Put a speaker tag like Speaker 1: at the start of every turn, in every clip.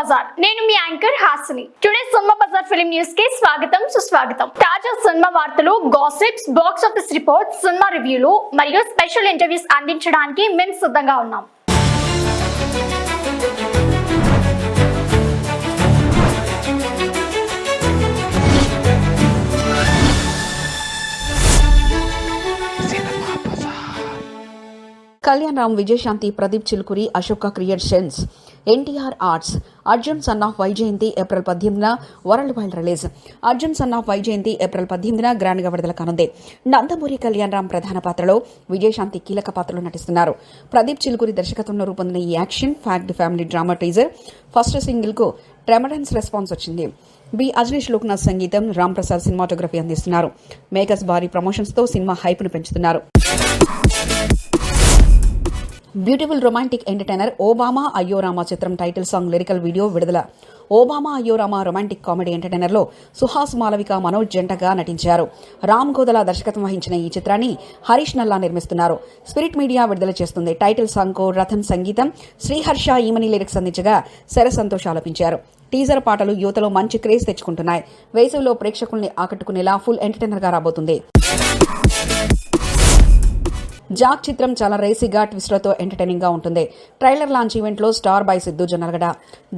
Speaker 1: బజార్. నేను మీ anchor Hasini. Today cinema బజార్ ఫిలిం న్యూస్ కి స్వాగతం సుస్వాగతం. తాజా సినిమా వార్తలు, gossips, box office reports, cinema రివ్యూలు మరియు స్పెషల్ ఇంటర్వ్యూస్ అందించడానికి మేము సిద్ధంగా ఉన్నాం.
Speaker 2: Kalyan Ram, Vijayashanti, Pradeep Chilukuri, Ashoka creations, NTR arts, Arjun son of Vyjayanthi April 18న world wide release. Arjun son of Vyjayanthi April 18న గ్రాండ్ గా విడుదల కానుంది. నందమూరి కళ్యాణ్ రామ్ ప్రధాన పాత్రలో, విజయశాంతి కీలక పాత్రలో నటిస్తున్నారు. ప్రదీప్ చిలుకూరి దర్శకత్వంలో రూపొందిన ఈ action fact family drama teaser first single కు ట్రెమడెన్స్ రెస్పాన్స్ వచ్చింది. బి అజనీష్ లోక్నాథ్ సంగీతం, రామ్ ప్రసాద్ సినిమాటోగ్రఫీ అందిస్తున్నారు. మేకర్స్ భారీ ప్రమోషన్స్ తో సినిమా హైప్ ను పెంచుతున్నారు. బ్యూటిఫుల్ రొమాంటిక్ ఎంటర్టైనర్ ఓబామా అయ్యో రామా చిత్రం టైటిల్ సాంగ్ లిరికల్ వీడియో విడుదల. ఓబామా అయ్యో రామా రొమాంటిక్ కామెడీ ఎంటర్టైనర్ లో సుహాస్, మాలవిక, మనోజ్ జంటగా నటించారు. రామ్ గోదల దర్శకత్వం వహించిన ఈ చిత్రాన్ని హరీష్ నల్లా నిర్మిస్తున్నారు. స్పిరిట్ మీడియా విడుదల చేస్తుంది. టైటిల్ సాంగ్ కు రతన్ సంగీతం, శ్రీహర్ష ఈమని లిరిక్స్ అందించగా శర సంతోష్ ఆలపించారు. టీజర్ పాటలు యువతలో మంచి క్రేజ్ తెచ్చుకుంటున్నాయి. వేసవిలో ప్రేక్షకుల్ని ఆకట్టుకునేలా ఫుల్ ఎంటర్టైనర్ గా రాబోతుంది. జాక్ చిత్రం చాలా రేసీగా, ట్విస్ట్లతో ఎంటర్టైనింగ్ గా ఉంటుంది. ట్రైలర్ లాంచ్ ఈవెంట్ లో star by Siddhu Jonnalagadda.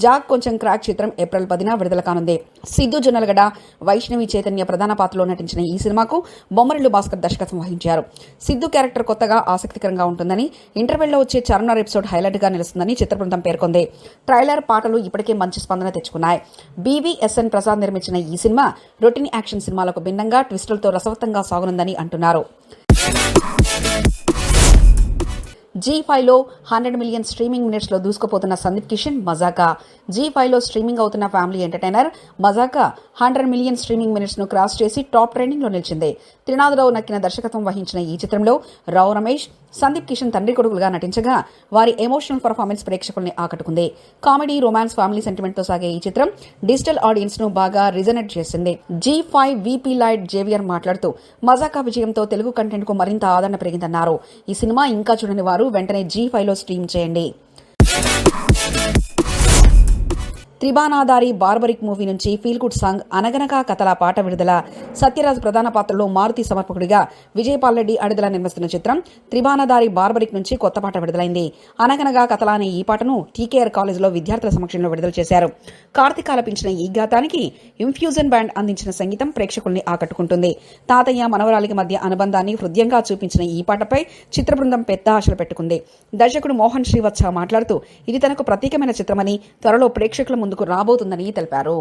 Speaker 2: Jack కొంచెం క్రాక్ చిత్రం ఏప్రిల్ 10న విడుదల కానుంది. సిద్ధు జొన్నలగడ, వైష్ణవి చైతన్య ప్రధాన పాత్రలో నటించిన ఈ సినిమాకు బొమ్మరిల్లు భాస్కర్ దర్శకత్వం వహించారు. సిద్ధు క్యారెక్టర్ కొత్తగా, ఆసక్తికరంగా ఉంటుందని, ఇంటర్వెల్లో వచ్చే చార్మినార్ ఎపిసోడ్ హైలైట్ గా నిలుస్తుందని చిత్ర బృందం పేర్కొంది. ట్రైలర్, పాటలు ఇప్పటికే మంచి స్పందన తెచ్చుకున్నాయి. BVSN ప్రసాద్ నిర్మించిన ఈ సినిమా రొటీన్ యాక్షన్ సినిమాలకు భిన్నంగా ట్విస్టులతో రసవత్తంగా సాగునుందని అంటున్నారు. G5లో 100 మిలియన్ స్ట్రీమింగ్ మినిట్స్ లో దూసుకుపోతున్న సందీప్ కిషన్ మజాకా. G5లో స్ట్రీమింగ్ అవుతున్న family entertainer Mazaka 100 million streaming minutes ను క్రాస్ చేసి టాప్ ట్రెండింగ్ లో నిలిచింది. త్రినాథరావు నక్కిన దర్శకత్వం వహించిన ఈ చిత్రంలో రావు రమేష్, సందీప్ కిషన్ తండ్రి కొడుకులుగా నటించగా వారి ఎమోషనల్ పర్ఫార్మెన్స్ ప్రేక్షకుల్ని ఆకట్టుకుంది. కామెడీ, రొమాన్స్, ఫ్యామిలీ సెంటిమెంట్ తో సాగే ఈ చిత్రం డిజిటల్ ఆడియన్స్ ను బాగా రిజనేట్ చేసింది. G5 VP లైట్ జేవియర్ మాట్లాడుతూ మజాకా విజయంతో తెలుగు కంటెంట్ కు మరింత ఆదరణ పెరిగిందన్నారు. ఈ సినిమా ఇంకా చూడని వారు వెంటనే G5లో స్ట్రీమ్ చేయండి. త్రిబానాదారి బార్బరిక్ మూవీ నుంచి ఫీల్ గుడ్ సాంగ్ అనగనగా కథల పాట విడుదల. సత్యరాజ్ ప్రధాన పాత్రలో మారుతి సమర్పకుడిగా విజయపాల్ రెడ్డి అడిదల నిర్మిస్తున్న చిత్రం త్రిబానాదారి బార్బరిక్ నుంచి కొత్త పాట విడుదలైంది. అనగనగా కథల అనే ఈ పాటను TKR కాలేజీలో విద్యార్థుల సమక్షంలో విడుదల చేశారు. కార్తిక్ ఆలపించిన ఈ గాతానికి ఇన్ఫ్యూజన్ బ్యాండ్ అందించిన సంగీతం ప్రేక్షకుల్ని ఆకట్టుకుంటుంది. తాతయ్య మనవరాలికి మధ్య అనుబంధాన్ని హృదయంగా చూపించిన ఈ పాటపై చిత్ర బృందం పెద్ద ఆశలు పెట్టుకుంది. దర్శకుడు మోహన్ శ్రీవత్స మాట్లాడుతూ ఇది తనకు ప్రత్యేకమైన చిత్రమని, త్వరలో ప్రేక్షకుల ముందుకు రాబోతుందని తెలిపారు.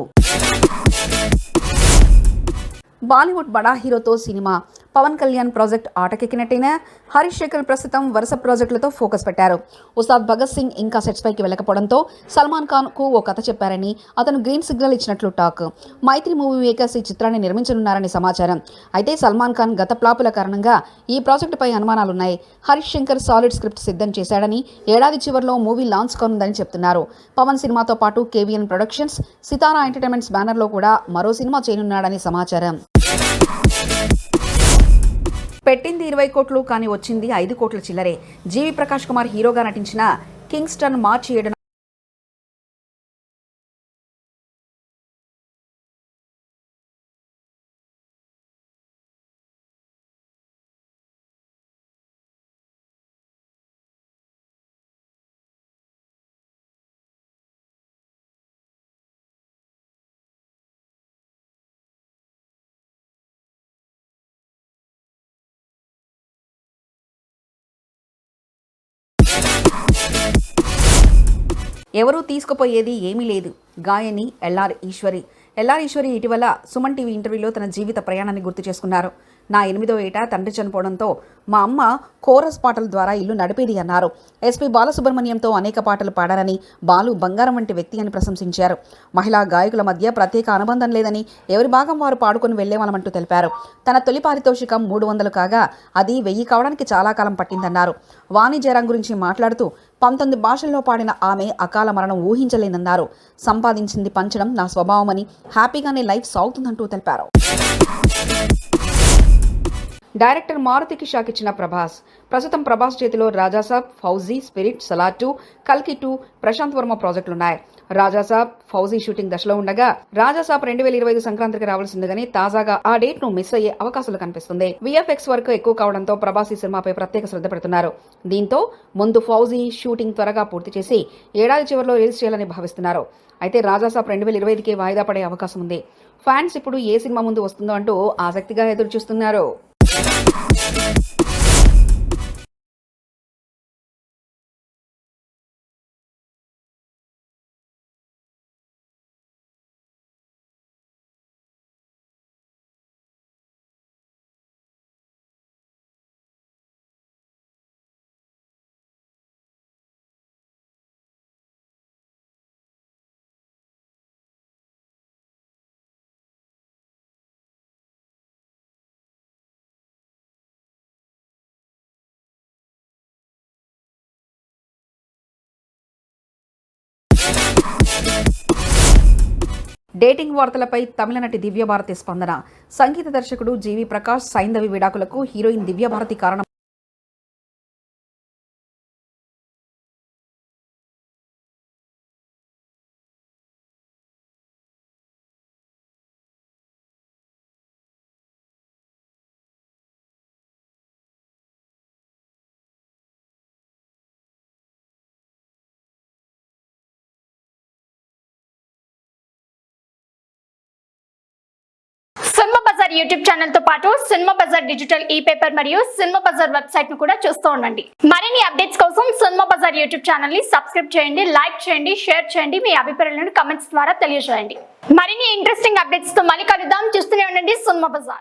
Speaker 2: బాలీవుడ్ బడా హీరోతో సినిమా. పవన్ కళ్యాణ్ ప్రాజెక్ట్ ఆటకెక్కినట్టేనా? హరీష్ శేఖర్ ప్రస్తుతం వరుస ప్రాజెక్టులతో ఫోకస్ పెట్టారు. ఉస్తాద్ భగత్ సింగ్ ఇంకా సెట్స్ పైకి వెళ్లకపోవడంతో సల్మాన్ ఖాన్ కు ఓ కథ చెప్పారని, అతను గ్రీన్ సిగ్నల్ ఇచ్చినట్లు టాక్. మైత్రి మూవీ మేకర్స్ ఈ చిత్రాన్ని నిర్మించనున్నారని సమాచారం. అయితే సల్మాన్ ఖాన్ గత ప్లాపుల కారణంగా ఈ ప్రాజెక్టుపై అనుమానాలున్నాయి. హరీష్ శంకర్ సాలిడ్ స్క్రిప్ట్ సిద్ధం చేశాడని, ఏడాది చివరిలో మూవీ లాంచ్ కానుందని చెప్తున్నారు. పవన్ సినిమాతో పాటు KVN ప్రొడక్షన్స్, సితారా ఎంటర్టైన్మెంట్స్ బ్యానర్లో కూడా మరో సినిమా చేయనున్నాడని సమాచారం. పెట్టింది 20 కోట్లు కానీ వచ్చింది 5 కోట్ల చిల్లరే. జీవి ప్రకాష్ కుమార్ హీరోగా నటించిన కింగ్స్టన్ మార్చి 7న ఎవరూ తీసుకుపోయేది ఏమీ లేదు. గాయని ఎల్ఆర్ ఈశ్వరి ఇటీవల సుమన్ టీవీ ఇంటర్వ్యూలో తన జీవిత ప్రయాణాన్ని గుర్తు చేసుకున్నారు. నా 8వ ఏట తండ్రి చనిపోవడంతో మా అమ్మ కోరస్ పాటల ద్వారా ఇల్లు నడిపేది అన్నారు. SP బాలసుబ్రహ్మణ్యంతో అనేక పాటలు పాడారని, బాలు బంగారం వంటి వ్యక్తి అని ప్రశంసించారు. మహిళా గాయకుల మధ్య ప్రత్యేక అనుబంధం లేదని, ఎవరి భాగం వారు పాడుకొని వెళ్లేవాళ్ళమంటూ తెలిపారు. తన తొలి పారితోషికం 300 కాగా అది 1000 కావడానికి చాలా కాలం పట్టిందన్నారు. వాణి జయరాం గురించి మాట్లాడుతూ 19 భాషల్లో పాడిన ఆమె అకాల మరణం ఊహించలేదన్నారు. సంపాదించింది పంచడం నా స్వభావమని, హ్యాపీగానే లైఫ్ సాగుతుందంటూ తెలిపారు. డైరెక్టర్ మారుతికి షాక్ ఇచ్చిన ప్రభాస్. ప్రస్తుతం ప్రభాస్ చేతిలో రాజాసాబ్, ఫౌజీ, స్పిరిట్, సలార్ 2, కల్కి 2, ప్రశాంత్ వర్మ ప్రాజెక్టులున్నాయి. రాజాసాబ్, ఫౌజీ షూటింగ్ దశలో ఉండగా రాజాసాబ్ 2025 సంక్రాంతికి రావాల్సిందిగానే తాజాగా ఆ డేట్ ను మిస్ అయ్యే అవకాశాలు కనిపిస్తుంది. విఎఫ్ఎక్స్ వర్క్ ఎక్కువ కావడంతో ప్రభాస్ ఈ సినిమాపై ప్రత్యేక శ్రద్ధ పెడుతున్నారు. దీంతో ముందు ఫౌజీ షూటింగ్ త్వరగా పూర్తి చేసి ఏడాది చివరిలో రిలీజ్ చేయాలని భావిస్తున్నారు. అయితే రాజాసాబ్ 2025కి వాయిదా పడే అవకాశం ఉంది. ఫ్యాన్స్ ఇప్పుడు ఏ సినిమా ముందు వస్తుందో అంటూ ఆసక్తిగా ఎదురు చూస్తున్నారు. డేటింగ్ వార్తలపై తమిళ నటి దివ్యభారతి స్పందన. సంగీత దర్శకుడు జీవి ప్రకాష్, సైంధవి విడాకులకు హీరోయిన్ దివ్యభారతి కారణం.
Speaker 1: సినిమా బజార్ యూట్యూబ్ ఛానల్ తో పాటు సినిమా బజార్ డిజిటల్ ఈ పేపర్ మరియు సినిమా బజార్ వెబ్సైట్ ను కూడా చూస్తూ ఉండండి. మరిన్ని అప్డేట్స్ కోసం సినిమా బజార్ యూట్యూబ్ ఛానల్ ని సబ్స్క్రైబ్ చేయండి, లైక్ చేయండి, షేర్ చేయండి, మీ అభిప్రాయాలను కమెంట్స్ ద్వారా తెలియజేయండి. మరిన్ని ఇంట్రెస్టింగ్ అప్డేట్స్ తో మళ్ళీ కలుద్దాం. చూస్తూనే ఉండండి సినిమా బజార్.